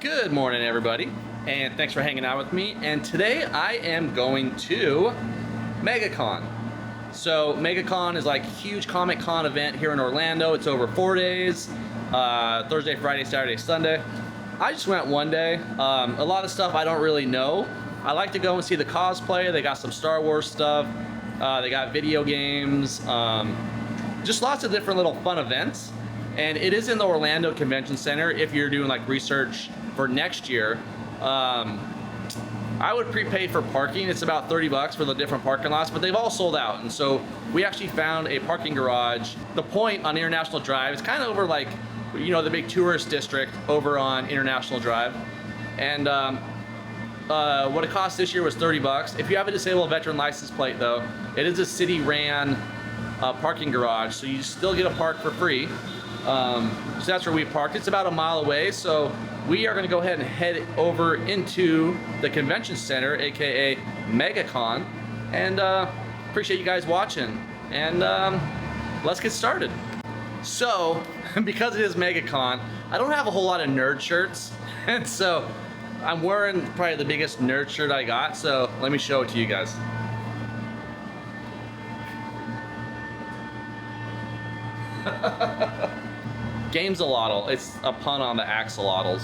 Good morning, everybody, and thanks for hanging out with me. And today I am going to MEGACON. So MEGACon is like a huge Comic Con event here in Orlando. It's over 4 days, Thursday, Friday, Saturday, Sunday. I just went one day. A lot of stuff I don't really know. I like to go and see the cosplay. They got some Star Wars stuff. They got video games. Just lots of different little fun events. And it is in the Orlando Convention Center. If you're doing like research for next year, I would prepay for parking. It's about 30 bucks for the different parking lots, but they've all sold out. And so we actually found a parking garage. The Point on International Drive is kind of over like, you know, the big tourist district over on International Drive. And what it cost this year was 30 bucks. If you have a disabled veteran license plate though, it is a city-ran parking garage, so you still get a park for free. So that's where we parked. It's about a mile away, so we are going to go ahead and head over into the convention center, aka MEGACon, and appreciate you guys watching. And let's get started. So, because it is MEGACon, I don't have a whole lot of nerd shirts, and so I'm wearing probably the biggest nerd shirt I got. So let me show it to you guys. Gamesalotl. It's a pun on the axolotls.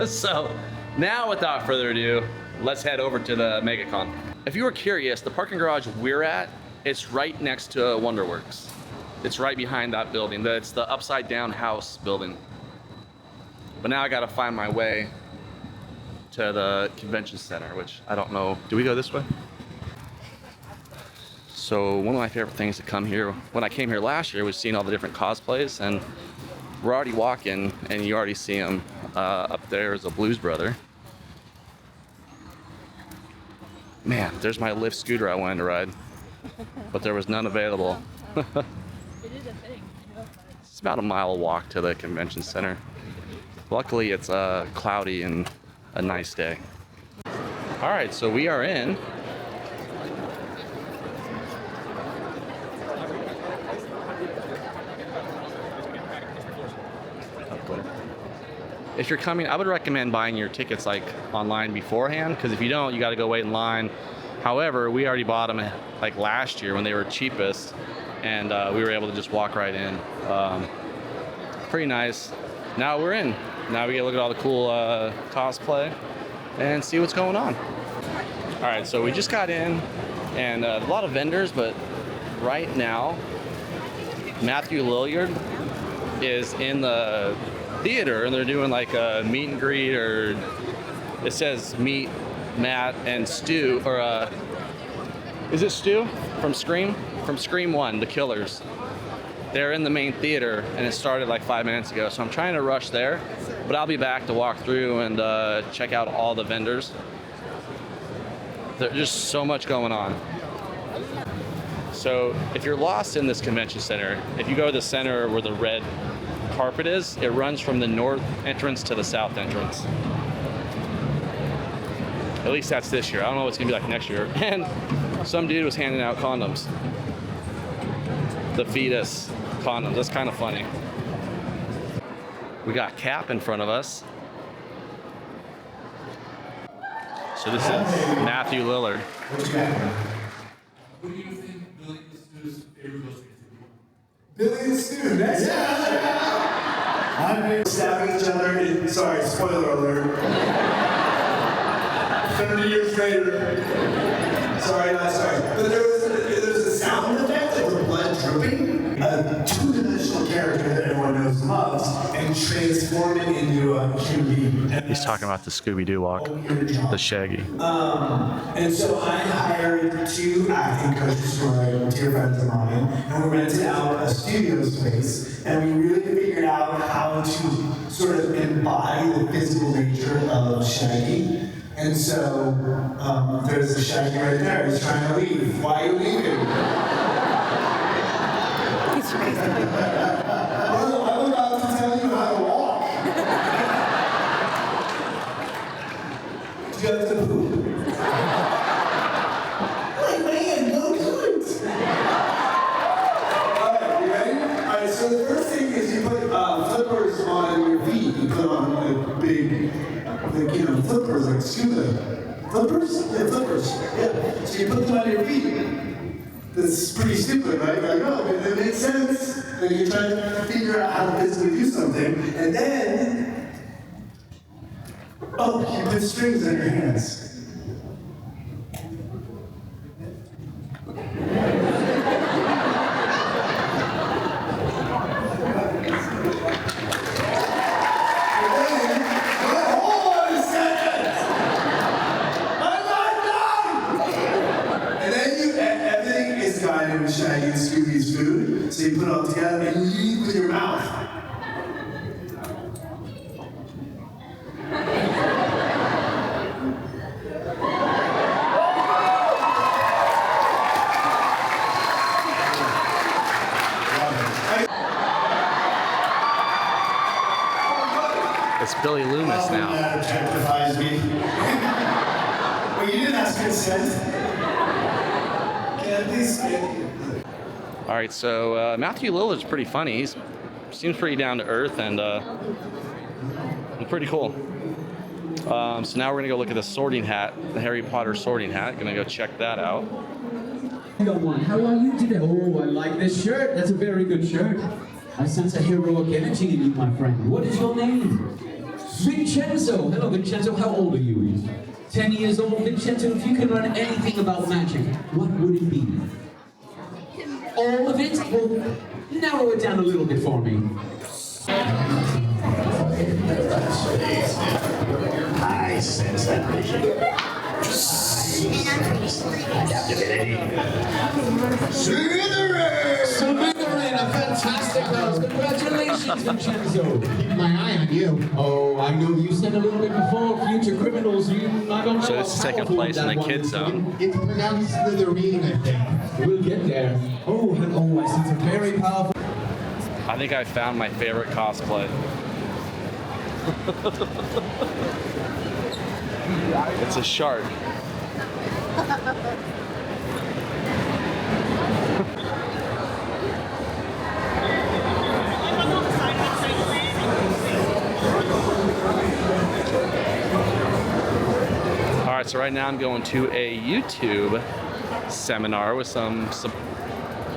So now, without further ado, let's head over to the MEGACon. If you were curious, the parking garage we're at, it's right next to Wonderworks. It's right behind that building. It's the upside down house building. But now I gotta find my way to the convention center, which I don't know. Do we go this way? So one of my favorite things to come here, when I came here last year, was seeing all the different cosplays, and we're already walking, and you already see him. Up there is a Blues Brother. Man, there's my Lyft scooter I wanted to ride, but there was none available. It is a thing. It's about a mile walk to the convention center. Luckily, it's cloudy and a nice day. All right, so we are in. If you're coming, I would recommend buying your tickets like online beforehand, because if you don't, you got to go wait in line. However, we already bought them like last year when they were cheapest, and we were able to just walk right in. Pretty nice. Now we're in. Now we get to look at all the cool cosplay and see what's going on. All right, so we just got in, and a lot of vendors, but right now, Matthew Lillard is in the theater, and they're doing like a meet and greet, or it says meet Matt and Stu, or is it Stu from Scream? From Scream 1, The Killers. They're in the main theater, and it started like 5 minutes ago, so I'm trying to rush there, but I'll be back to walk through and check out all the vendors. There's just so much going on. So if you're lost in this convention center, if you go to the center where the red carpet is, it runs from the north entrance to the south entrance. At least that's this year. I don't know what it's gonna be like next year. And some dude was handing out condoms. The fetus condoms. That's kind of funny. We got Cap in front of us. So this is Matthew Lillard. What do you think Billy and Stu's favorite Ghostface is? Billy and Stu, that's I'm stabbing each other in, sorry, spoiler alert. 30 years later. Sorry, not sorry. But there's a sound effect of the blood dripping. A two-dimensional character that everyone knows and loves, and transform it into a human being. He's talking about the Scooby-Doo walk, the Shaggy. And so I hired two acting coaches who are dear friends of mine, and we rented out a studio space, and we really figured out how to sort of embody the physical nature of Shaggy. And so there's the Shaggy right there. He's trying to leave. Why are you leaving? I'm about to tell you how to walk. Do you have to poop? Like, man, go do it. All right, you ready? All right, so the first thing is you put flippers on your feet. You put on a big like, you know, flippers, like scuba. Flippers? Yeah, flippers. Yeah. So you put them on your feet. That's pretty stupid, right? Like, oh, it makes sense. Like you're trying to figure out how to physically do something, and then, oh, you put strings on your hands. Shaggy and Scooby's food, so you put it all together and you eat with your mouth. It's Billy Loomis now. That objectifies me. Well, you didn't ask consent. Can I please say? All right, so Matthew Lillard's pretty funny. He seems pretty down to earth and pretty cool. So now we're gonna go look at the sorting hat, the Harry Potter sorting hat. Gonna go check that out. How are you today? Oh, I like this shirt. That's a very good shirt. I sense a heroic energy in you, my friend. What is your name? Vincenzo. Hello, Vincenzo. How old are you? 10 years old, Vincenzo. If you could learn anything about magic, what would it be? All of it? Well, narrow it down a little bit for me. I sense that vision. Adaptability. Slytherin, a fantastic house. Congratulations, Vincenzo. Keep my eye on you. Oh, I know you said a little bit before, future criminals. I don't know. So this is taking place in the kids zone. It's pronounced Slytherin, I think. We'll get there. Oh, I see some very powerful. I think I found my favorite cosplay. It's a shark. All right, so right now I'm going to a YouTube seminar with some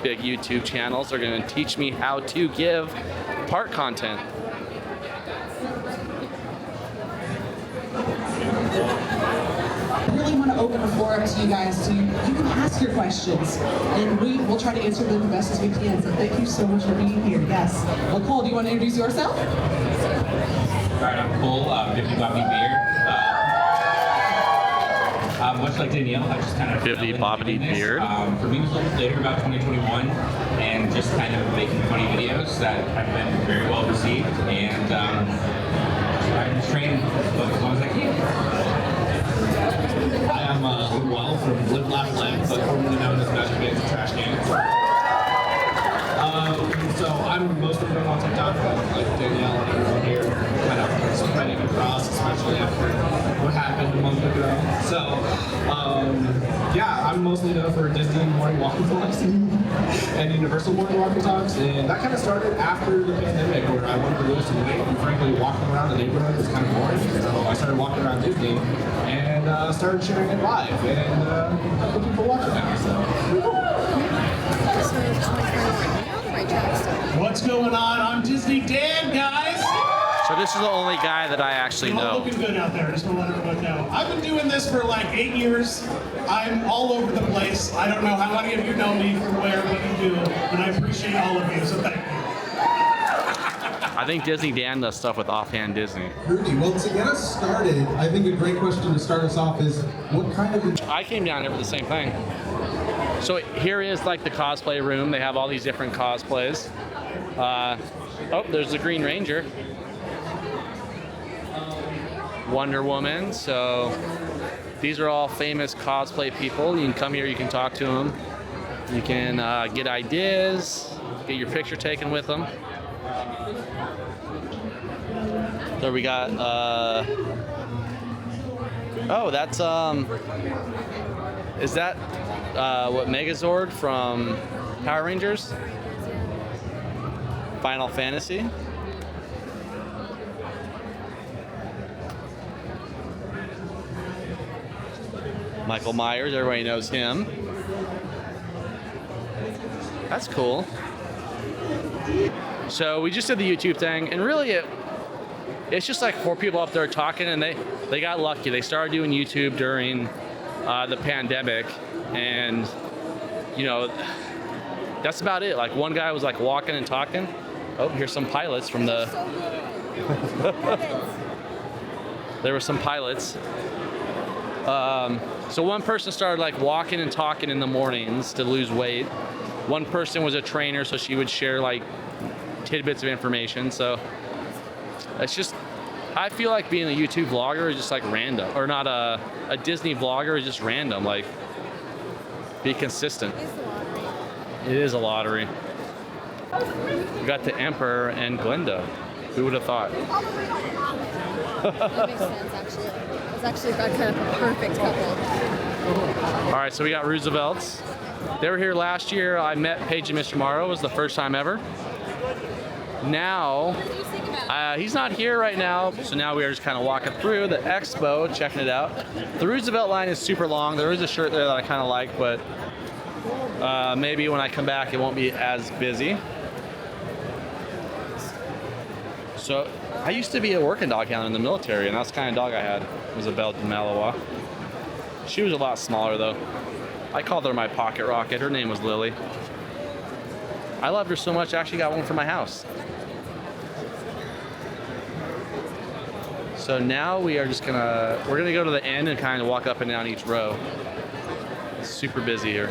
big YouTube channels. They're going to teach me how to give part content. I really want to open the floor up to you guys so you can ask your questions and we will try to answer them the best as we can. So thank you so much for being here. Yes. Well, Cole, do you want to introduce yourself? All right, I'm Cole, 50 Bobby Beard. Much like Danielle, I just kind of 50 Bobby Beard. For me, it was a little later, about 2021, and just kind of making funny videos that have been very well received, and trying to train as long as I can. Hi, I'm Well from Live Laugh Live, but formerly known as Magic Bands and Trash Cans. So I'm mostly known on TikTok, like Danielle and everyone here, kind of spreading across, especially after what happened a month ago. So, yeah, I'm mostly known for Disney morning walking vlogs and Universal morning walking talks, and that kind of started after the pandemic, where I wanted to lose some weight, and frankly, walking around the neighborhood was kind of boring. So I started walking around Disney and started sharing it live, and a couple people watching now. So. What's going on? I'm Disney Dan, guys. So this is the only guy that I actually You're all know. looking good out there, just to let everyone know. I've been doing this for like 8 years. I'm all over the place. I don't know how many of you know me from where, what you do, and I appreciate all of you, so thank you. I think Disney Dan does stuff with Offhand Disney. Rudy, well, to get us started, I think a great question to start us off is, what kind of... I came down here for the same thing. So here is like the cosplay room. They have all these different cosplays. Oh, there's the Green Ranger. Wonder Woman. So these are all famous cosplay people. You can come here, you can talk to them. You can get ideas, get your picture taken with them. So we got, oh, that's, is that what, Megazord from Power Rangers? Final Fantasy? Michael Myers, everybody knows him. That's cool. So we just did the YouTube thing, and really it's just like 4 people up there talking, and they got lucky. They started doing YouTube during the pandemic, and you know, that's about it. Like one guy was like walking and talking. Oh, here's some pilots from the. There were some pilots. So one person started like walking and talking in the mornings to lose weight. One person was a trainer, so she would share like tidbits of information. So it's just, I feel like being a YouTube vlogger is just like random, or not a Disney vlogger is just random. Like, be consistent. It is a lottery. We got the Emperor and Glinda. Who would have thought? That makes sense, actually. It's actually a perfect couple. All right, so we got Roosevelt's. They were here last year. I met Paige and Mr. Morrow. It was the first time ever. Now, he's not here right now, so now we are just kind of walking through the expo, checking it out. The Roosevelt line is super long. There is a shirt there that I kind of like, but maybe when I come back, it won't be as busy. So I used to be a working dog hound in the military, and that's the kind of dog I had. It was a Belgian Malinois. She was a lot smaller though. I called her my pocket rocket. Her name was Lily. I loved her so much, I actually got one for my house. So now we are just we're gonna go to the end and kind of walk up and down each row. It's super busy here.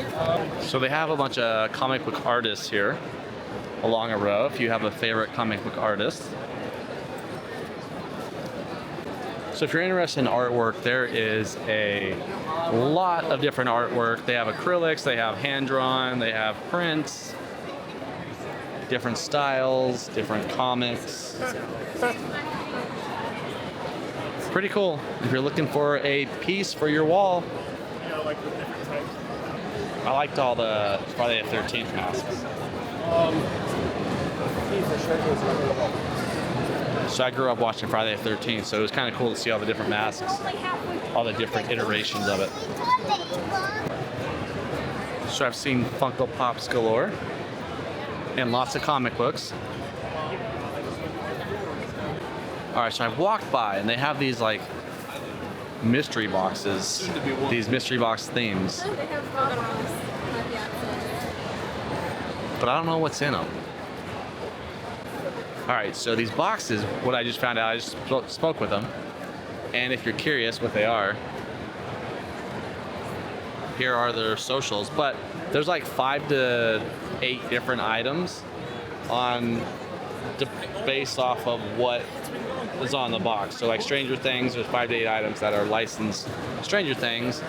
So they have a bunch of comic book artists here along a row, if you have a favorite comic book artist. So if you're interested in artwork, there is a lot of different artwork. They have acrylics, they have hand-drawn, they have prints, different styles, different comics. Pretty cool if you're looking for a piece for your wall. I liked all the Friday the 13th masks. So I grew up watching Friday the 13th, so it was kind of cool to see all the different masks, all the different iterations of it. So I've seen Funko Pops galore and lots of comic books. All right, so I've walked by and they have these like mystery boxes, these mystery box themes. But I don't know what's in them. All right, so these boxes, what I just found out, I just spoke with them. And if you're curious what they are, here are their socials. But there's like 5 to 8 different items based off of what is on the box. So like Stranger Things, there's 5 to 8 items that are licensed Stranger Things.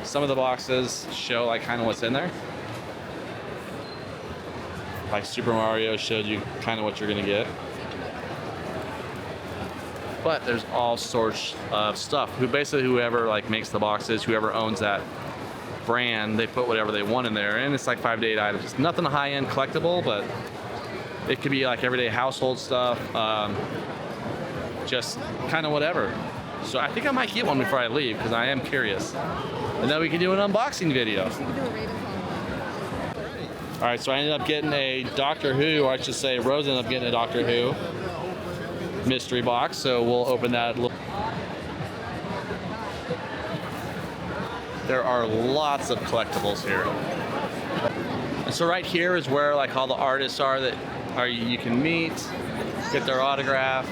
Some of the boxes show like kind of what's in there. Like Super Mario showed you kind of what you're gonna get. But there's all sorts of stuff. Whoever like makes the boxes, whoever owns that brand, they put whatever they want in there, and it's like 5 to 8 items. It's nothing high-end collectible, but it could be like everyday household stuff, just kind of whatever. So I think I might get one before I leave because I am curious, and then we can do an unboxing video. All right, so I ended up getting a Doctor Who, or I should say Rose ended up getting a Doctor Who mystery box, so we'll open that. There are lots of collectibles here. And so right here is where like all the artists are that you can meet, get their autograph.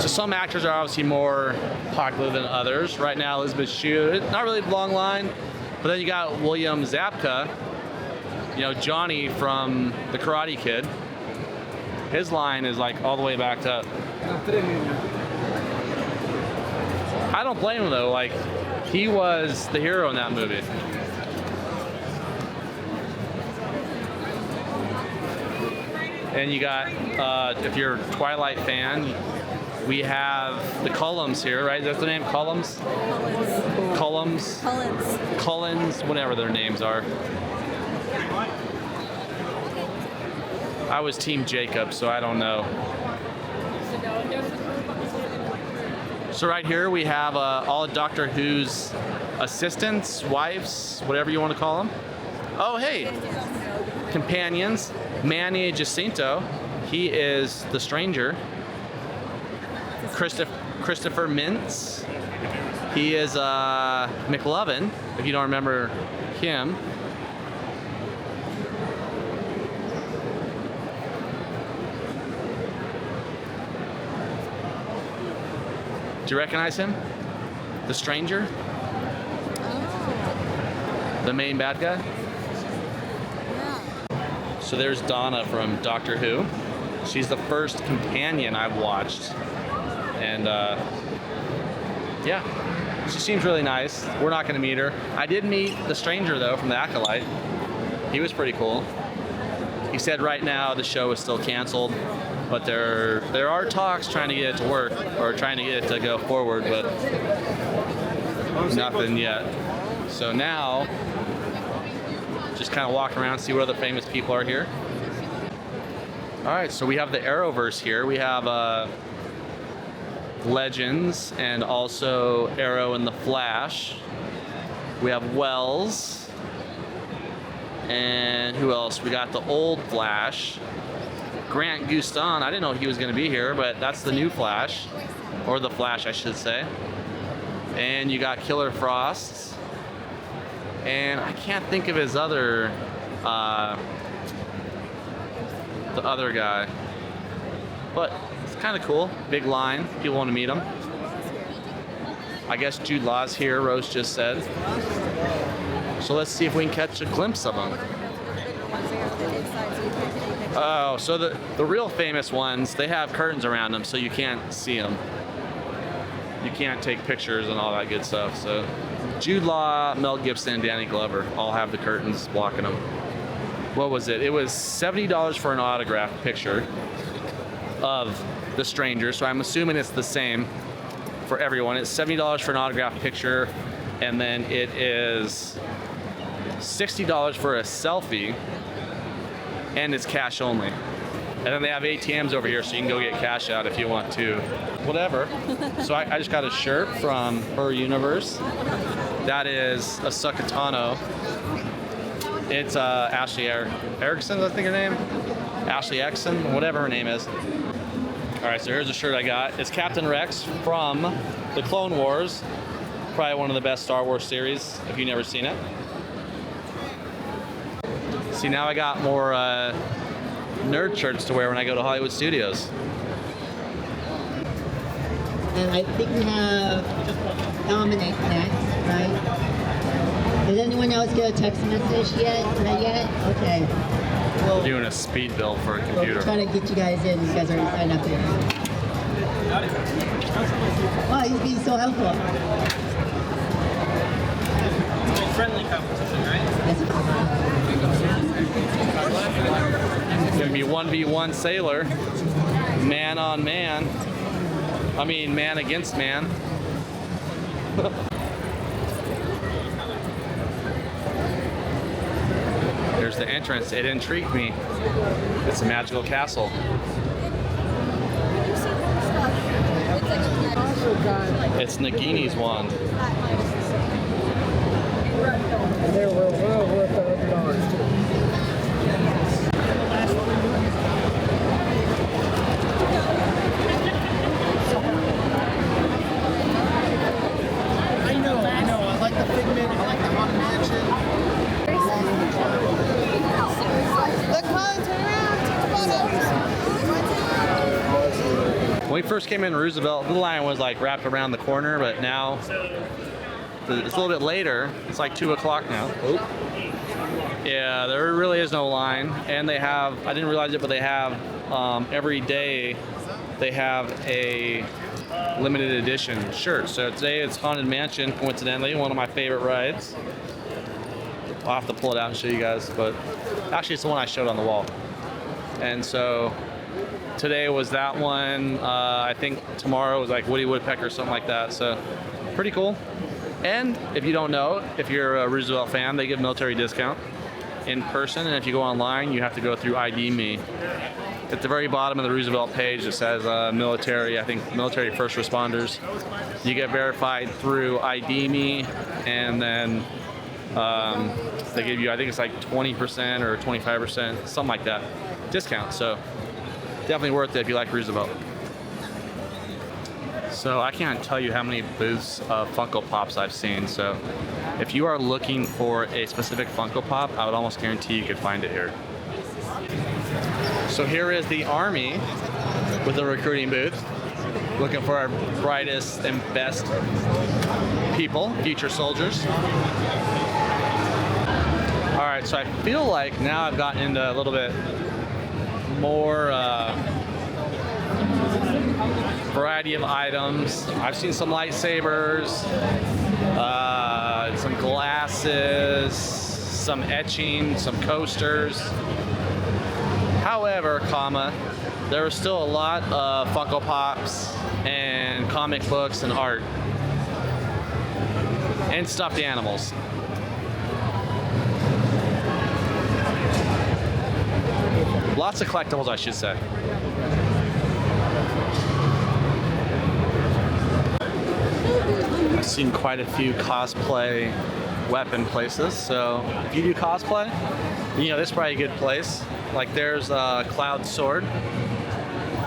So some actors are obviously more popular than others. Right now, Elizabeth Shue, not really a long line, but then you got William Zabka, you know, Johnny from The Karate Kid. His line is like all the way back to. I don't blame him though, like he was the hero in that movie. And you got, if you're a Twilight fan, we have the Cullums here, right? Is that the name? Cullums? Cullums? Cullens. Cullens, whatever their names are. I was Team Jacob, so I don't know. So right here we have all of Doctor Who's assistants, wives, whatever you want to call them. Oh, hey, companions. Manny Jacinto, he is the Stranger. Christopher Mintz, he is McLovin, if you don't remember him. Do you recognize him? The Stranger? The main bad guy? So there's Donna from Doctor Who. She's the first companion I've watched. And yeah, she seems really nice. We're not gonna meet her. I did meet the Stranger though from the Acolyte. He was pretty cool. He said right now the show is still canceled, but there are talks trying to get it to work or trying to get it to go forward, but nothing yet. So now, just kind of walk around, see what other famous people are here. All right, so we have the Arrowverse here. We have Legends and also Arrow and the Flash. We have Wells. And who else? We got the old Flash. Grant Gustin. I didn't know he was going to be here, but that's the new Flash. Or the Flash, I should say. And you got Killer Frost. And I can't think of his other, the other guy. But it's kind of cool. Big line. People want to meet him. I guess Jude Law's here, Rose just said. So let's see if we can catch a glimpse of him. Oh, so the real famous ones, they have curtains around them so you can't see them. You can't take pictures and all that good stuff. So Jude Law, Mel Gibson, and Danny Glover all have the curtains blocking them. What was it? It was $70 for an autographed picture of the Stranger. So I'm assuming it's the same for everyone. It's $70 for an autographed picture, and then it is $60 for a selfie, and it's cash only. And then they have ATMs over here so you can go get cash out if you want to. Whatever. So I just got a shirt from Her Universe. That is a Sucatano. It's Ashley Erickson, I think her name? Ashley Exon, whatever her name is. All right, so here's a shirt I got. It's Captain Rex from the Clone Wars. Probably one of the best Star Wars series, if you've never seen it. See, now I got more nerd shirts to wear when I go to Hollywood Studios. And I think we have Dominic next, right? Did anyone else get a text message yet? Not yet? Okay. We're doing a speed build for a computer. We'll try to get you guys in. You guys already signed up here. Wow, he's being so helpful. Friendly competition, right? It's gonna be 1v1 Sailor, man on man. I mean, man against man. There's the entrance. It intrigued me. It's a magical castle. It's Nagini's wand. They were well worth $100. I know. I like the Figment. I like the Haunted Mansion. Look, Colin, turn around. When we first came in Roosevelt, the line was like wrapped around the corner, but now it's a little bit later. It's like 2 o'clock now. Oh. Yeah, there really is no line. And they have, I didn't realize it, but they have every day they have a limited edition shirt. So today it's Haunted Mansion, coincidentally, one of my favorite rides. I'll have to pull it out and show you guys, but actually it's the one I showed on the wall. And so today was that one. I think tomorrow was like Woody Woodpecker or something like that. So pretty cool. And if you don't know, if you're a Roosevelt fan, they give military discount. in person, and if you go online, you have to go through ID Me. At the very bottom of the Roosevelt page, it says military, I think military first responders. You get verified through ID Me, and then they give you, I think it's like 20% or 25%, something like that, discount. So definitely worth it if you like Roosevelt. So I can't tell you how many booths of Funko Pops I've seen. So if you are looking for a specific Funko Pop, I would almost guarantee you could find it here. So here is the Army with a recruiting booth, looking for our brightest and best people, future soldiers. All right, so I feel like now I've gotten into a little bit more variety of items. I've seen some lightsabers, some glasses, some etching, some coasters. However, there are still a lot of Funko Pops and comic books and art and stuffed animals. Lots of collectibles, I should say. I've seen quite a few cosplay weapon places, so if you do cosplay, you know, this is probably a good place. Like there's a Cloud Sword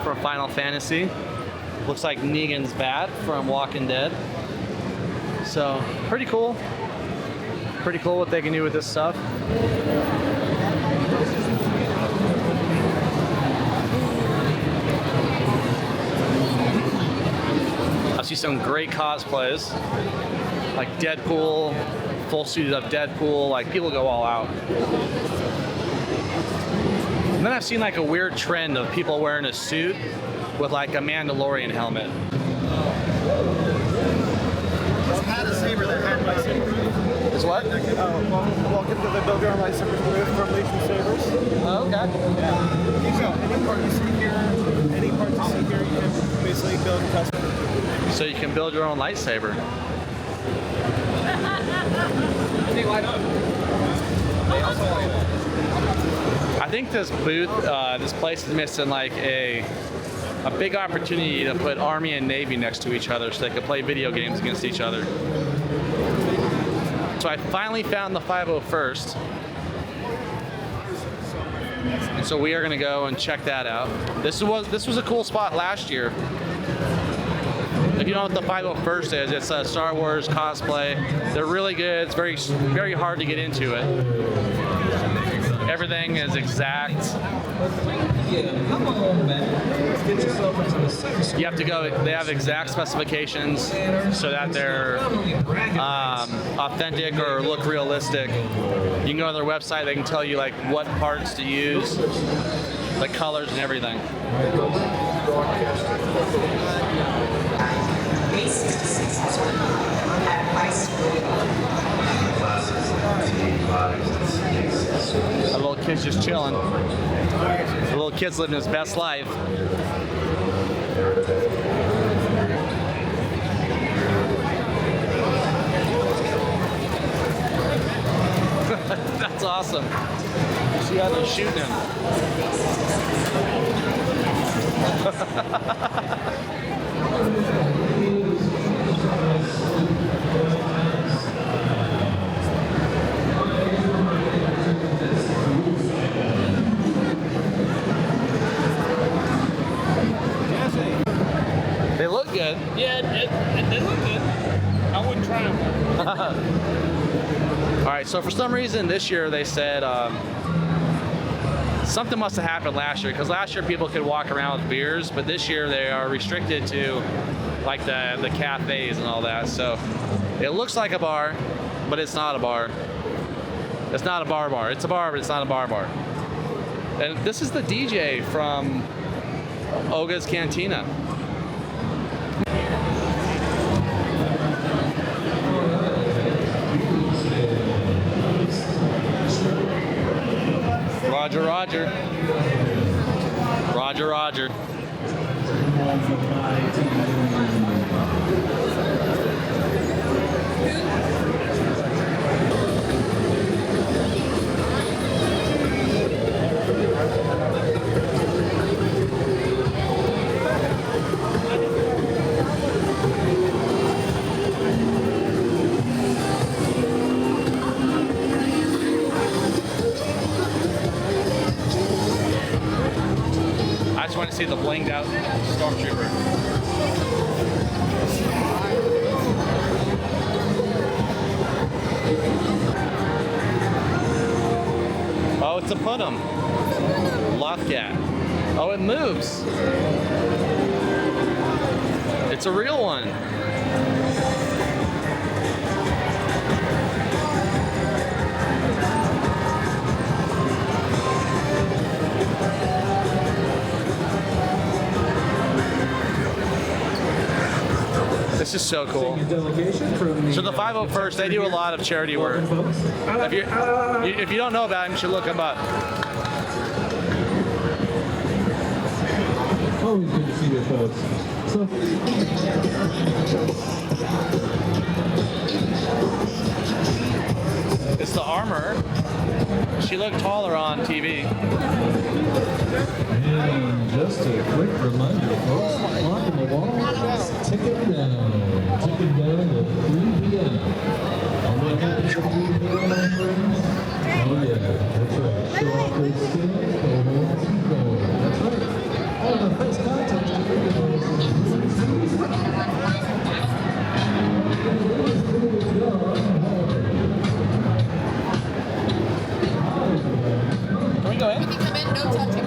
from Final Fantasy. Looks like Negan's bat from Walking Dead. So pretty cool. Pretty cool what they can do with this stuff. I see some great cosplays, like Deadpool, full suited up Deadpool, like people go all out. And then I've seen like a weird trend of people wearing a suit with like a Mandalorian helmet. Had a saber that had lightsaber. Is what? Welcome to the Build Your Own Lightsaber booth from Legion Sabers. Oh, okay. Yeah. So any part you see here, you can basically build a custom. So you can build your own lightsaber. They light up. They also light up. I think this booth, this place is missing like a big opportunity to put Army and Navy next to each other so they could play video games against each other. So I finally found the 501st. And so we are gonna go and check that out. This was a cool spot last year. If you don't know what the 501st is, it's a Star Wars cosplay. They're really good. It's very, very hard to get into it. Everything is exact. You have to go, they have exact specifications so that they're authentic or look realistic. You can go on their website, they can tell you like what parts to use, the colors and everything. A little kid's just chilling. The little kid's living his best life. That's awesome. See how they're shooting him. They look good. Yeah, it did look good. I wouldn't try them. All right, so for some reason this year they said something must have happened last year, because last year people could walk around with beers, but this year they are restricted to like the cafes and all that. So it looks like a bar, but it's not a bar. It's not a bar. It's a bar, but it's not a bar. And this is the DJ from Oga's Cantina. Roger, Roger. Roger, Roger. see the blinged out stormtrooper. Oh, it's a Punim. Lothcat. Oh, it moves. It's a real one. This is so cool. So the 501st, they do a lot of charity work. If you don't know about them, you should look them up. Always good to see you folks. So, it's the armor. She looked taller on TV. and just a quick reminder, folks, clock on the wall, ticket down to 3 p.m. And what happens at 3 p.m., my friends? Oh yeah, that's right. Show off those skills, go home and keep going. That's right. Oh, the first contact is Can we go in? If you come in, no touching.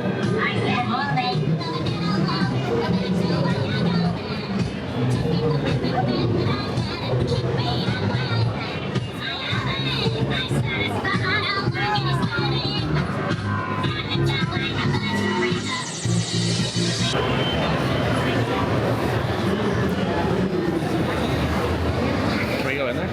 Can we go in there?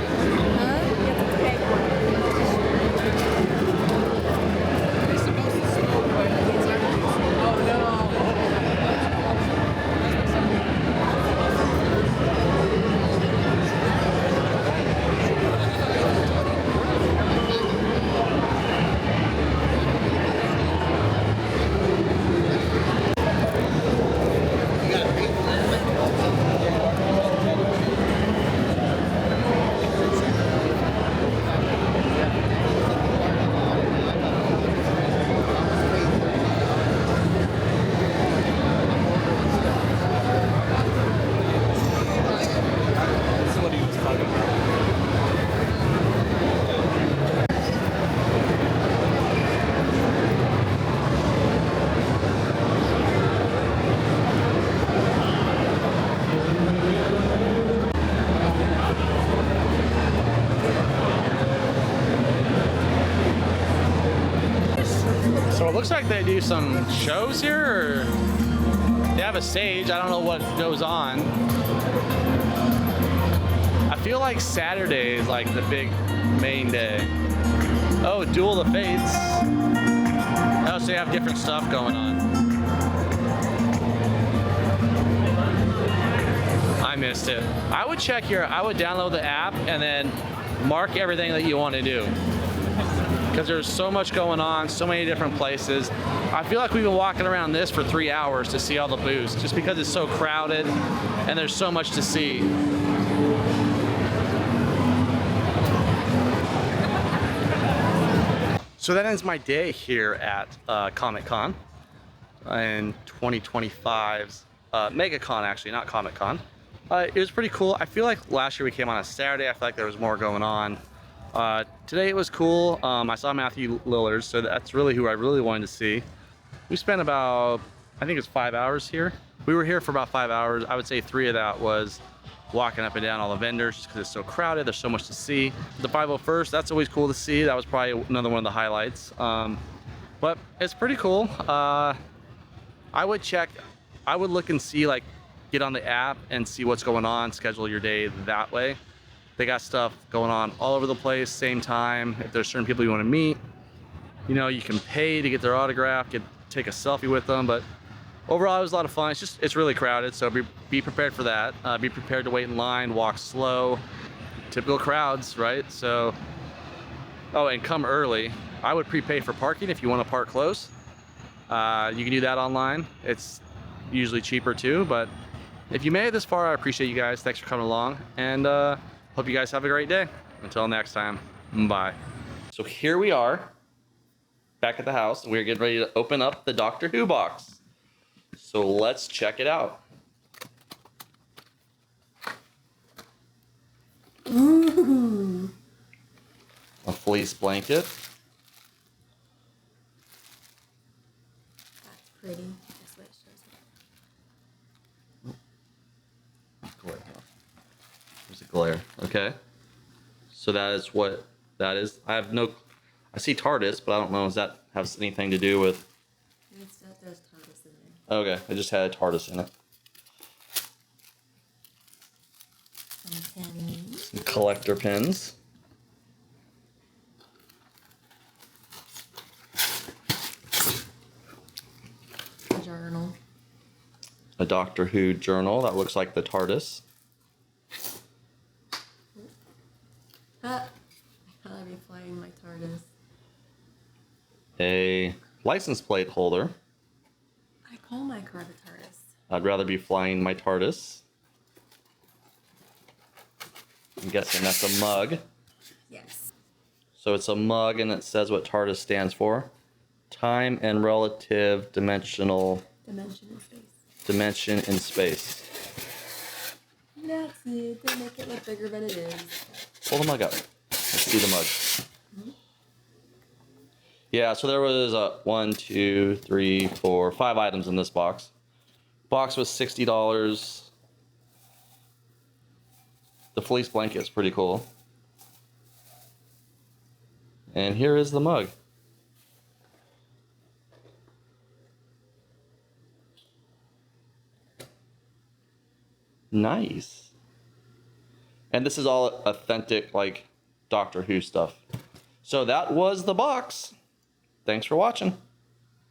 So it looks like they do some shows here, or they have a stage. I don't know what goes on. I feel like Saturday is like the big main day. Oh, Duel of the Fates. Oh, so you have different stuff going on. I missed it. I would check I would download the app and then mark everything that you want to do. Because there's so much going on, so many different places. I feel like we've been walking around this for 3 hours to see all the booths, just because it's so crowded and there's so much to see. So that ends my day here at Comic-Con in 2025's MEGACON, actually, not Comic-Con. It was pretty cool. I feel like last year we came on a Saturday. I feel like there was more going on. Today it was cool. I saw Matthew Lillard, so that's really who I really wanted to see. We spent about, I think it's 5 hours here. We were here for about 5 hours. I would say 3 of that was walking up and down all the vendors just because it's so crowded. There's so much to see. The 501st, that's always cool to see. That was probably another one of the highlights. But it's pretty cool. I would look and see, like, get on the app and see what's going on, schedule your day that way. They got stuff going on all over the place, same time. If there's certain people you want to meet, you know, you can pay to get their autograph, take a selfie with them. But overall, it was a lot of fun. It's really crowded, so be prepared for that. Be prepared to wait in line, walk slow. Typical crowds, right? So, oh, and come early. I would prepay for parking if you want to park close. You can do that online. It's usually cheaper too, but if you made it this far, I appreciate you guys. Thanks for coming along, and hope you guys have a great day. Until next time, bye. So here we are, back at the house, and we're getting ready to open up the Doctor Who box. So let's check it out. Ooh. A fleece blanket. That's pretty. That's what it shows. Glare. There's a glare. Okay. So that is what that is. I see TARDIS, but I don't know if that has anything to do with. It's that there's TARDIS in there. Okay, I just had a TARDIS in it. Some pins. Some collector pins. A journal. A Doctor Who journal that looks like the TARDIS. Ha! I gotta be flying my TARDIS. A license plate holder. I call my car the TARDIS. I'd rather be flying my TARDIS. I'm guessing that's a mug. Yes. So it's a mug and it says what TARDIS stands for. Time and relative dimensional Dimension in space. dimension in space. That's it. They make it look bigger than it is. Pull the mug up. Let's see the mug. Yeah, so there was 1, 2, 3, 4, 5 items in this box. Box was $60. The fleece blanket is pretty cool. And here is the mug. Nice. And this is all authentic, like Doctor Who stuff. So that was the box. Thanks for watching.